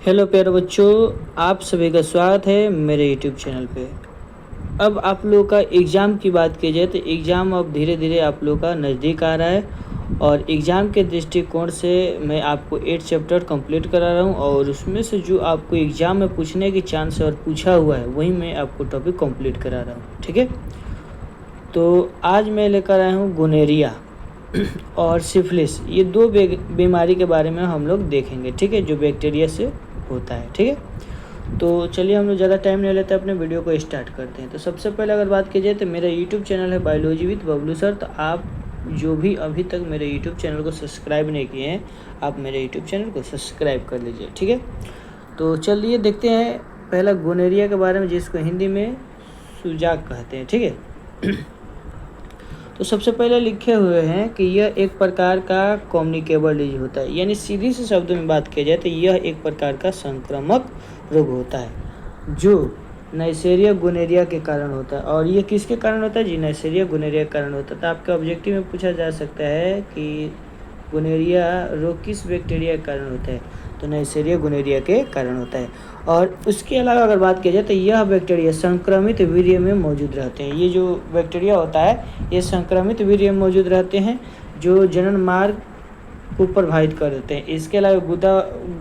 Hello प्यारे बच्चों, आप सभी का स्वागत है मेरे यूट्यूब चैनल पे। अब आप लोग का एग्ज़ाम की बात की जाए तो एग्ज़ाम अब धीरे धीरे आप लोग का नज़दीक आ रहा है और एग्ज़ाम के दृष्टिकोण से मैं आपको 8 चैप्टर कंप्लीट करा रहा हूँ और उसमें से जो आपको एग्ज़ाम में पूछने की चांस और पूछा हुआ है वही मैं आपको टॉपिक कंप्लीट करा रहा हूँ। ठीक है, तो आज मैं लेकर आया हूँ गोनेरिया और सिफिलिस, ये दो बीमारी के बारे में हम लोग देखेंगे। ठीक है, जो बैक्टीरिया से होता है। ठीक है, तो चलिए हम लोग ज़्यादा टाइम नहीं लेते, अपने वीडियो को स्टार्ट करते हैं। तो सबसे पहले अगर बात की जाए तो मेरा यूट्यूब चैनल है बायोलॉजी विद बबलू सर। तो आप जो भी अभी तक मेरे यूट्यूब चैनल को सब्सक्राइब नहीं किए हैं, आप मेरे यूट्यूब चैनल को सब्सक्राइब कर लीजिए। ठीक है, तो चलिए देखते हैं पहला गोनेरिया के बारे में, जिसको हिंदी में सुजाक कहते हैं। ठीक है, तो सबसे पहले लिखे हुए हैं कि यह एक प्रकार का कम्युनिकेबल डिजीज होता है, यानी सीधी से शब्दों में बात की जाए तो यह एक प्रकार का संक्रामक रोग होता है जो नाइसेरिया गोनेरिया के कारण होता है। और ये किसके कारण होता है जी? नाइसेरिया गोनेरिया के कारण होता है। तो आपके ऑब्जेक्टिव में पूछा जा सकता है कि गोनेरिया रोग किस बैक्टीरिया के कारण होता है? तो नाइसेरिया गोनेरिया के कारण होता है। और उसके अलावा अगर बात की जाए तो यह बैक्टीरिया संक्रमित वीर्य में मौजूद रहते हैं। ये जो बैक्टीरिया होता है ये संक्रमित वीर्य में मौजूद रहते हैं जो जनन मार्ग को प्रभावित कर देते हैं। इसके अलावा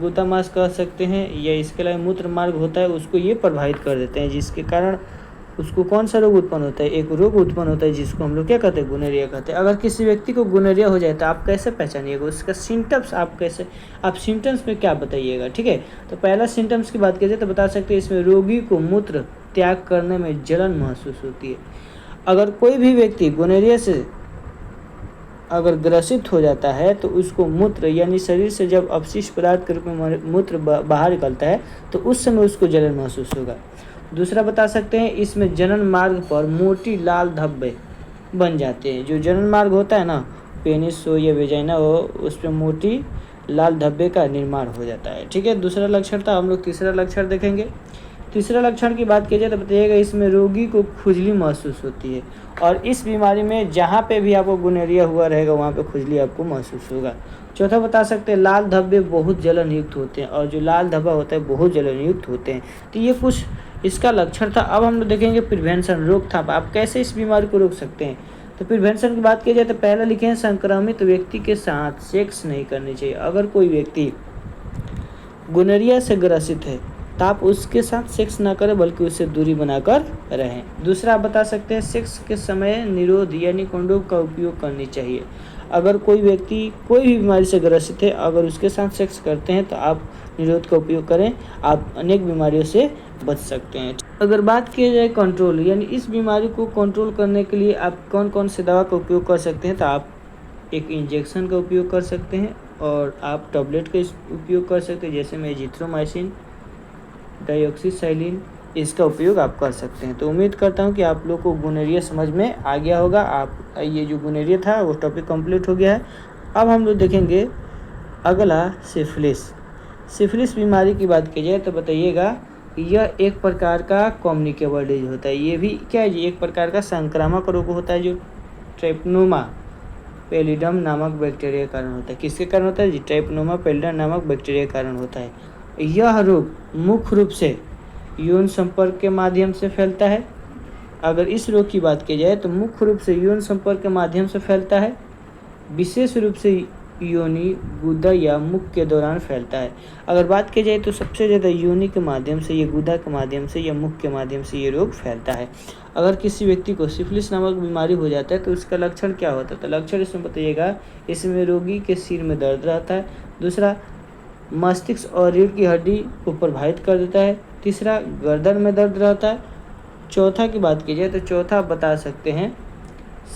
गुदामास कह सकते हैं, या इसके अलावा मूत्र मार्ग होता है उसको ये प्रभावित कर देते हैं, जिसके कारण उसको कौन सा रोग उत्पन्न होता है? एक रोग उत्पन्न होता है जिसको हम लोग क्या कहते हैं? गोनेरिया कहते हैं। अगर किसी व्यक्ति को गोनेरिया हो जाए तो आप कैसे पहचानिएगा? उसका सिम्टम्स आप सिम्टम्स में क्या बताइएगा? ठीक है, तो पहला सिम्टम्स की बात की जाए तो बता सकते हैं इसमें रोगी को मूत्र त्याग करने में जलन महसूस होती है। अगर कोई भी व्यक्ति गोनेरिया से अगर ग्रसित हो जाता है तो उसको मूत्र यानी शरीर से जब अपशिष्ट पदार्थ के रूप में मूत्र बाहर निकलता है तो उस समय उसको जलन महसूस होगा। दूसरा बता सकते हैं इसमें जनन मार्ग पर मोटी लाल धब्बे बन जाते हैं। जो जनन मार्ग होता है ना, पेनिस हो या वेजाइना हो, उस पर मोटी लाल धब्बे का निर्माण हो जाता है। ठीक है, दूसरा लक्षण था। हम लोग तीसरा लक्षण देखेंगे। तीसरा लक्षण की बात की जाए तो बताइएगा इसमें रोगी को खुजली महसूस होती है। और इस बीमारी में जहाँ पे भी आपको गोनेरिया हुआ रहेगा वहाँ पे खुजली आपको महसूस होगा। चौथा बता सकते हैं लाल धब्बे बहुत जलन युक्त होते हैं, और जो लाल धब्बा होता है बहुत जलन युक्त होते हैं। तो ये कुछ इसका लक्षण था। अब हम लोग देखेंगे प्रिवेंशन, रोकथाम, आप कैसे इस बीमारी को रोक सकते हैं। तो प्रिवेंशन की बात की जाए तो पहला लिखे हैं संक्रमित व्यक्ति के साथ सेक्स नहीं करनी चाहिए। अगर कोई व्यक्ति गोनेरिया से ग्रसित है तो आप उसके साथ सेक्स ना करें बल्कि उससे दूरी बनाकर रहें। दूसरा आप बता सकते हैं सेक्स के समय निरोध यानी कंडोम का उपयोग करनी चाहिए। अगर कोई व्यक्ति कोई भी बीमारी से ग्रसित है, अगर उसके साथ सेक्स करते हैं तो आप निरोध का उपयोग करें, आप अनेक बीमारियों से बच सकते हैं। अगर बात की जाए कंट्रोल, यानी इस बीमारी को कंट्रोल करने के लिए आप कौन कौन से दवा का उपयोग कर सकते हैं, तो आप एक इंजेक्शन का उपयोग कर सकते हैं और आप टैबलेट का उपयोग कर सकते हैं, जैसे में एजिथ्रोमाइसिन, डाइऑक्सीसाइलिन, इसका उपयोग आप कर सकते हैं। तो उम्मीद करता हूं कि आप लोग को गोनेरिया समझ में आ गया होगा। आप ये जो गोनेरिया था वो टॉपिक कंप्लीट हो गया है। अब हम लोग देखेंगे अगला सिफिलिस। सिफिलिस बीमारी की बात की जाए तो बताइएगा यह एक प्रकार का कम्युनिकेबल डिजीज होता है। ये भी क्या है जी? एक प्रकार का संक्रामक रोग होता है जो ट्राइपनोमा पैलिडम नामक बैक्टीरिया के कारण होता है। किसके कारण होता है जी? ट्राइपनोमा पैलिडम नामक बैक्टीरिया के कारण होता है। यह रोग मुख्य रूप से यौन संपर्क के माध्यम से फैलता है। अगर इस रोग की बात की जाए तो मुख्य रूप से यौन संपर्क के माध्यम से फैलता है, विशेष रूप से योनि, गुदा या मुख के दौरान फैलता है। अगर बात की जाए तो सबसे ज़्यादा योनि के माध्यम से, या गुदा के माध्यम से, या मुख के माध्यम से ये रोग फैलता है। अगर किसी व्यक्ति को सिफिलिस नामक बीमारी हो जाता है तो उसका लक्षण क्या होता है? तो लक्षण इसमें बताइएगा इसमें रोगी के सिर में दर्द रहता है। दूसरा, मस्तिष्क और रीढ़ की हड्डी को प्रभावित कर देता है। तीसरा, गर्दन में दर्द रहता है। चौथा की बात की जाए तो चौथा बता सकते हैं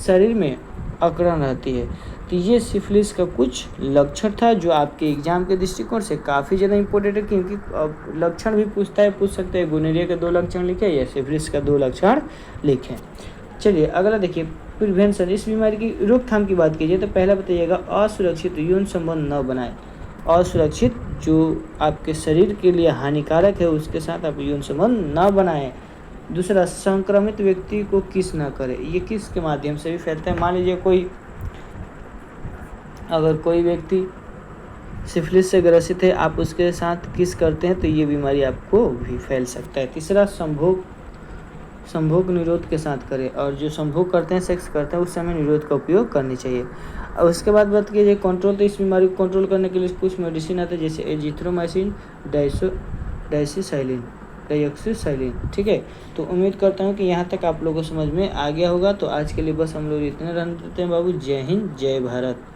शरीर में अकड़न रहती है। तो ये सिफिलिस का कुछ लक्षण था जो आपके एग्जाम के दृष्टिकोण से काफ़ी ज़्यादा इंपॉर्टेंट है, क्योंकि लक्षण भी पूछ सकते हैं। गोनेरिया के 2 लक्षण लिखे या सिफिलिस का 2 लक्षण लिखें। चलिए अगला देखिए प्रिवेंशन। इस बीमारी की रोकथाम की बात कीजिए तो पहला बताइएगा असुरक्षित यौन संबंध न बनाएं। असुरक्षित जो आपके शरीर के लिए हानिकारक है उसके साथ आप यौन संबंध न बनाएं। दूसरा, संक्रमित व्यक्ति को किस न करें। ये किस के माध्यम से भी फैलता है? मान लीजिए अगर कोई व्यक्ति सिफिलिस से ग्रसित है, आप उसके साथ किस करते हैं तो ये बीमारी आपको भी फैल सकता है। तीसरा, संभोग निरोध के साथ करें, और जो संभोग करते हैं, सेक्स करते हैं, उस समय निरोध का उपयोग करनी चाहिए। और उसके बाद बात कीजिए कंट्रोल, तो इस बीमारी को कंट्रोल करने के लिए कुछ मेडिसिन आते हैं, जैसे एजिथ्रोमाइसिन, डायसिसाइलिन, ठीक है। तो उम्मीद करता हूँ कि यहाँ तक आप लोगों को समझ में आ गया होगा। तो आज के लिए बस हम लोग इतने रहने देते हैं बाबू। जय हिंद, जय भारत।